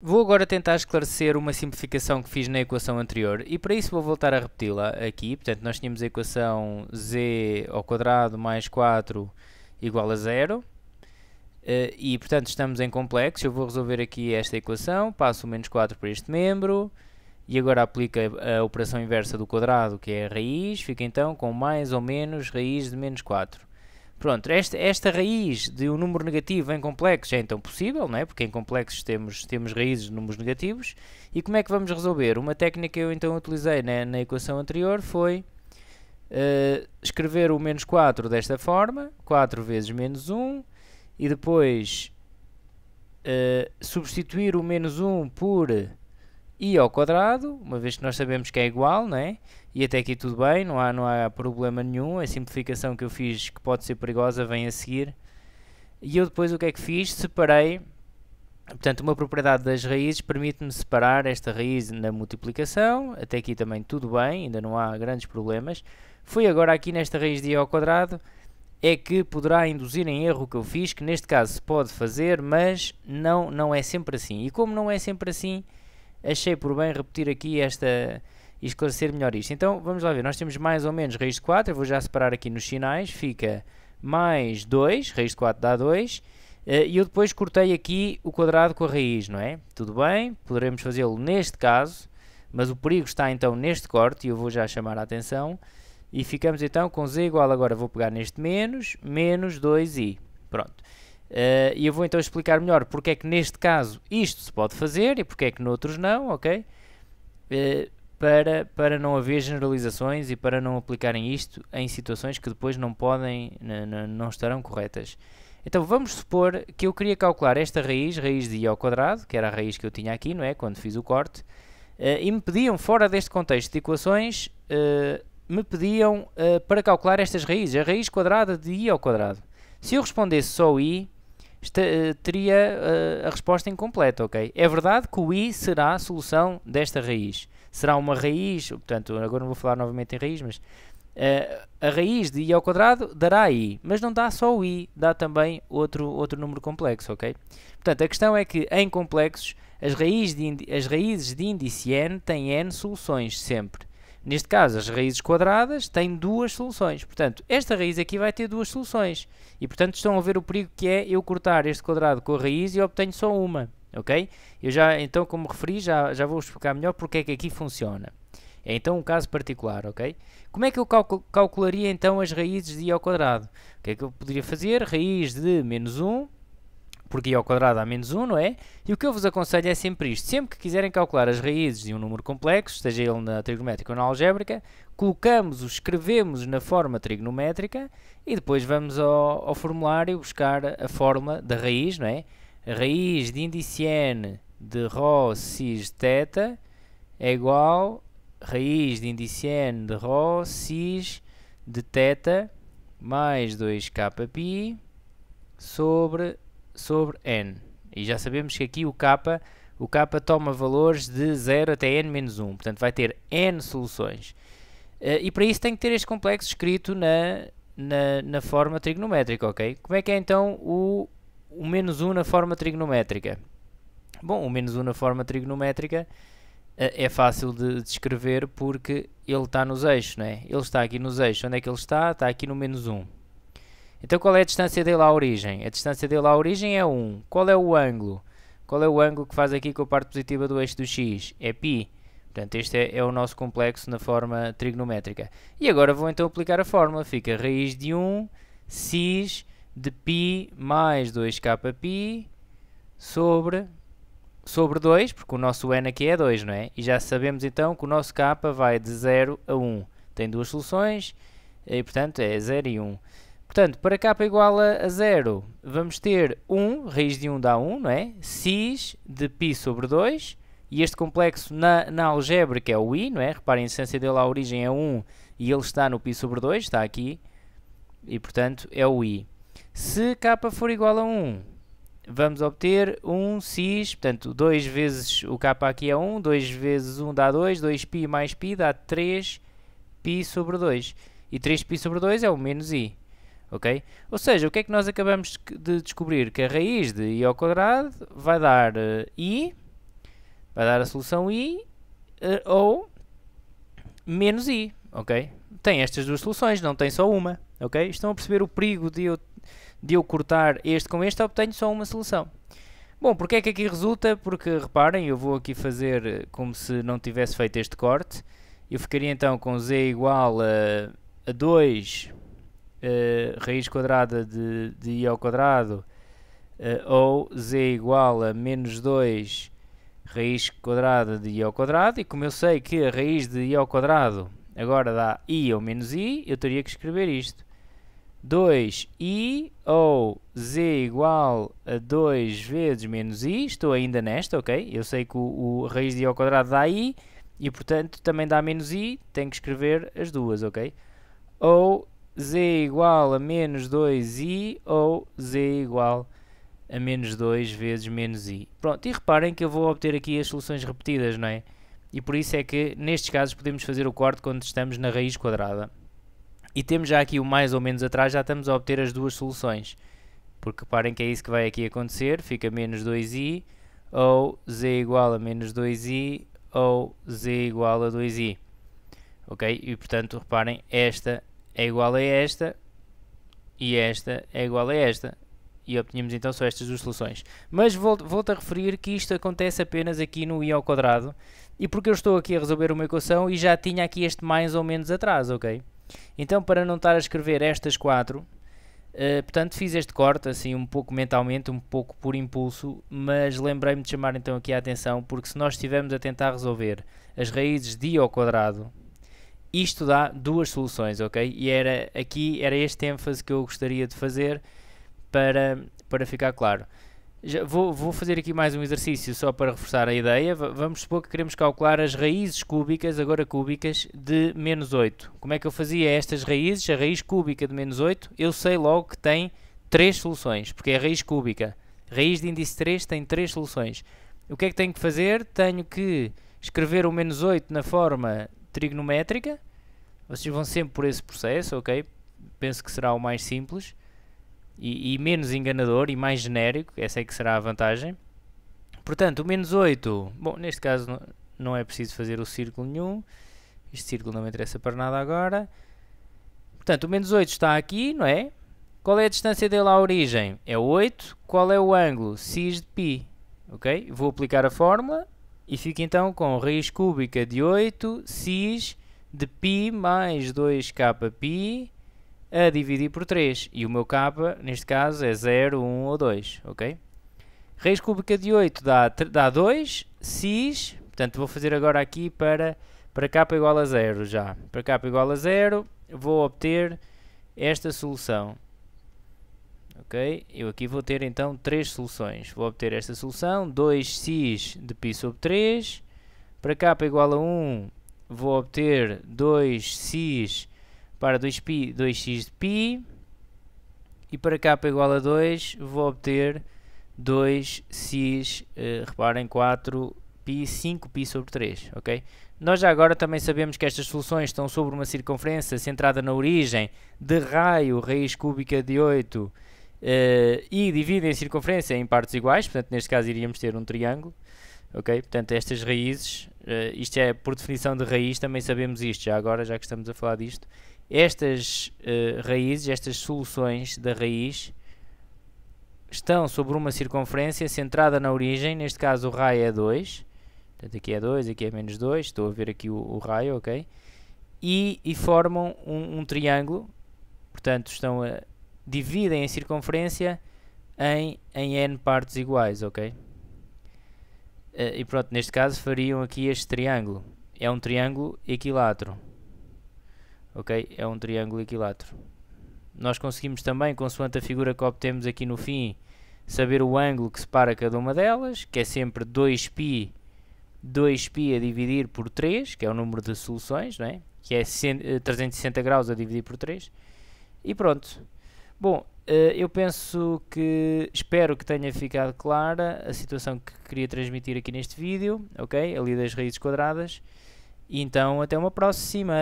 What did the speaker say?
Vou agora tentar esclarecer uma simplificação que fiz na equação anterior e para isso vou voltar a repeti-la aqui. Portanto, nós tínhamos a equação z ao quadrado mais 4 igual a 0 e, portanto, estamos em complexo. Eu vou resolver aqui esta equação, passo o menos 4 para este membro e agora aplico a operação inversa do quadrado, que é a raiz. Fica então com mais ou menos raiz de menos 4. Pronto, esta raiz de um número negativo em complexos é então possível, não é? Porque em complexos temos raízes de números negativos. E como é que vamos resolver? Uma técnica que eu então utilizei na equação anterior foi escrever o menos 4 desta forma, 4 vezes menos 1, e depois substituir o menos 1 por i ao quadrado, uma vez que nós sabemos que é igual, não é? E até aqui tudo bem, não há problema nenhum. A simplificação que eu fiz, que pode ser perigosa, vem a seguir. E eu depois o que é que fiz? Separei, portanto, uma propriedade das raízes permite-me separar esta raiz na multiplicação. Até aqui também tudo bem, ainda não há grandes problemas. Foi agora aqui nesta raiz de i ao quadrado é que poderá induzir em erro o que eu fiz, que neste caso se pode fazer, mas não é sempre assim. E como não é sempre assim, achei por bem repetir aqui e esclarecer melhor isto. Então, vamos lá ver, nós temos mais ou menos raiz de 4, eu vou já separar aqui nos sinais, fica mais 2, raiz de 4 dá 2, e eu depois cortei aqui o quadrado com a raiz, não é? Tudo bem, poderemos fazê-lo neste caso, mas o perigo está então neste corte, e eu vou já chamar a atenção, e ficamos então com z igual, agora vou pegar neste menos 2i, pronto. E eu vou então explicar melhor porque é que neste caso isto se pode fazer e porque é que noutros não, ok? Para não haver generalizações e para não aplicarem isto em situações que depois não estarão corretas. Então vamos supor que eu queria calcular esta raiz de i ao quadrado, que era a raiz que eu tinha aqui, não é? Quando fiz o corte, e me pediam, fora deste contexto de equações, para calcular estas raízes, a raiz quadrada de i ao quadrado. Se eu respondesse só i, teria a resposta incompleta, ok? É verdade que o i será a solução desta raiz. Será uma raiz, portanto, agora não vou falar novamente em raiz, mas a raiz de i ao quadrado dará i, mas não dá só o i, dá também outro número complexo, ok? Portanto, a questão é que em complexos as raízes de índice n têm n soluções sempre. Neste caso, as raízes quadradas têm duas soluções. Portanto, esta raiz aqui vai ter duas soluções. E, portanto, estão a ver o perigo que é eu cortar este quadrado com a raiz e obtenho só uma. Ok? Eu já, então, como referi, já vou explicar melhor porque é que aqui funciona. É então um caso particular, ok? Como é que eu calcularia então as raízes de i ao quadrado? O que é que eu poderia fazer? Raiz de menos 1, porque i ao quadrado há menos 1, não é? E o que eu vos aconselho é sempre isto. Sempre que quiserem calcular as raízes de um número complexo, seja ele na trigonométrica ou na algébrica, escrevemos na forma trigonométrica e depois vamos ao formulário buscar a fórmula da raiz, não é? A raiz de índice n de ρ cis θ é igual a raiz de índice n de ρ cis de θ mais 2kπ sobre n. E já sabemos que aqui o k toma valores de 0 até n menos 1. Portanto, vai ter n soluções. E para isso tem que ter este complexo escrito na forma trigonométrica, ok? Como é que é então o menos 1 na forma trigonométrica? Bom, o menos 1 na forma trigonométrica é fácil de escrever porque ele está nos eixos, não é? Ele está aqui nos eixos. Onde é que ele está? Está aqui no menos 1. Então qual é a distância dele à origem? A distância dele à origem é 1. Qual é o ângulo? Qual é o ângulo que faz aqui com a parte positiva do eixo do x? É π. Portanto, este é o nosso complexo na forma trigonométrica. E agora vou então aplicar a fórmula. Fica raiz de 1 cis de π mais 2kπ sobre 2, porque o nosso n aqui é 2, não é? E já sabemos então que o nosso k vai de 0 a 1. Tem duas soluções e, portanto, é 0 e 1. Portanto, para k igual a 0, vamos ter 1, raiz de 1 dá 1, não é? Cis de π sobre 2, e este complexo na algébrica é o i, não é? Reparem, a distância dele à origem é 1 e ele está no π sobre 2, está aqui, e portanto é o i. Se k for igual a 1, vamos obter 1 cis, portanto 2 vezes o k aqui é 1, 2 vezes 1 dá 2, 2π mais π dá 3π sobre 2, e 3π sobre 2 é o menos i. ok? Ou seja, o que é que nós acabamos de descobrir? Que a raiz de i ao quadrado vai dar i, vai dar a solução I ou menos I, ok? Tem estas duas soluções, não tem só uma, ok? Estão a perceber o perigo de eu cortar este com este, obtenho só uma solução. Bom, porque é que aqui resulta? Porque, reparem, eu vou aqui fazer como se não tivesse feito este corte. Eu ficaria então com z igual a 2 raiz quadrada de I ao quadrado ou z igual a menos 2 raiz quadrada de I ao quadrado. E como eu sei que a raiz de I ao quadrado agora dá I ou menos I, eu teria que escrever isto. 2i ou z igual a 2 vezes menos i, estou ainda nesta, ok? Eu sei que a raiz de i ao quadrado dá i e, portanto, também dá menos i, tenho que escrever as duas, ok? Ou z igual a menos 2i ou z igual a menos 2 vezes menos i. Pronto, e reparem que eu vou obter aqui as soluções repetidas, não é? E por isso é que, nestes casos, podemos fazer o corte quando estamos na raiz quadrada. E temos já aqui o mais ou menos atrás, já estamos a obter as duas soluções. Porque reparem que é isso que vai aqui acontecer, fica menos 2i, ou z igual a menos 2i, ou z igual a 2i. Ok? E portanto, reparem, esta é igual a esta, e esta é igual a esta. E obtínhamos então só estas duas soluções. Mas volto a referir que isto acontece apenas aqui no i ao quadrado, e porque eu estou aqui a resolver uma equação e já tinha aqui este mais ou menos atrás, ok? Então, para não estar a escrever estas quatro, portanto, fiz este corte, assim, um pouco mentalmente, um pouco por impulso, mas lembrei-me de chamar então aqui a atenção, porque se nós estivermos a tentar resolver as raízes de i ao quadrado, isto dá duas soluções, ok? E era este ênfase que eu gostaria de fazer para ficar claro. Já vou fazer aqui mais um exercício só para reforçar a ideia. Vamos supor que queremos calcular as raízes cúbicas, agora cúbicas, de menos 8. Como é que eu fazia estas raízes? A raiz cúbica de menos 8, eu sei logo que tem 3 soluções, porque é a raiz cúbica. Raiz de índice 3 tem 3 soluções. O que é que tenho que fazer? Tenho que escrever o menos 8 na forma trigonométrica. Vocês vão sempre por esse processo, ok? Penso que será o mais simples. E menos enganador e mais genérico, essa é que será a vantagem. Portanto, o menos 8, bom, neste caso não é preciso fazer o círculo nenhum, este círculo não me interessa para nada agora. Portanto, o menos 8 está aqui, não é? Qual é a distância dele à origem? É 8. Qual é o ângulo? Cis de π, ok? Vou aplicar a fórmula e fico então com raiz cúbica de 8 cis de π mais 2kπ a dividir por 3, e o meu k, neste caso, é 0, 1 ou 2, ok? Raiz cúbica de 8 dá 2, cis, portanto vou fazer agora aqui para k igual a 0 já. Para k igual a 0, vou obter esta solução, ok? Eu aqui vou ter então 3 soluções. Vou obter esta solução, 2 cis de π sobre 3, para k igual a 1, vou obter 2 cis para 2π, 2x de π, e para k igual a 2 vou obter 2x, reparem, 4π, 5π sobre 3, ok? Nós já agora também sabemos que estas soluções estão sobre uma circunferência centrada na origem de raio raiz cúbica de 8 e dividem a circunferência em partes iguais, portanto neste caso iríamos ter um triângulo, ok? Portanto estas raízes, isto é por definição de raiz, também sabemos isto já agora, já que estamos a falar disto. Estas raízes, estas soluções da raiz, estão sobre uma circunferência centrada na origem, neste caso o raio é 2, portanto aqui é 2, aqui é menos 2, estou a ver aqui o raio, ok? E formam um triângulo, portanto dividem a circunferência em n partes iguais, ok? E pronto, neste caso fariam aqui este triângulo, é um triângulo equilátero. Ok? É um triângulo equilátero. Nós conseguimos também, consoante a figura que obtemos aqui no fim, saber o ângulo que separa cada uma delas, que é sempre 2π a dividir por 3, que é o número de soluções, não é? Que é 360 graus a dividir por 3. E pronto. Bom, eu espero que tenha ficado clara a situação que queria transmitir aqui neste vídeo, ok? Ali das raízes quadradas. E então, até uma próxima!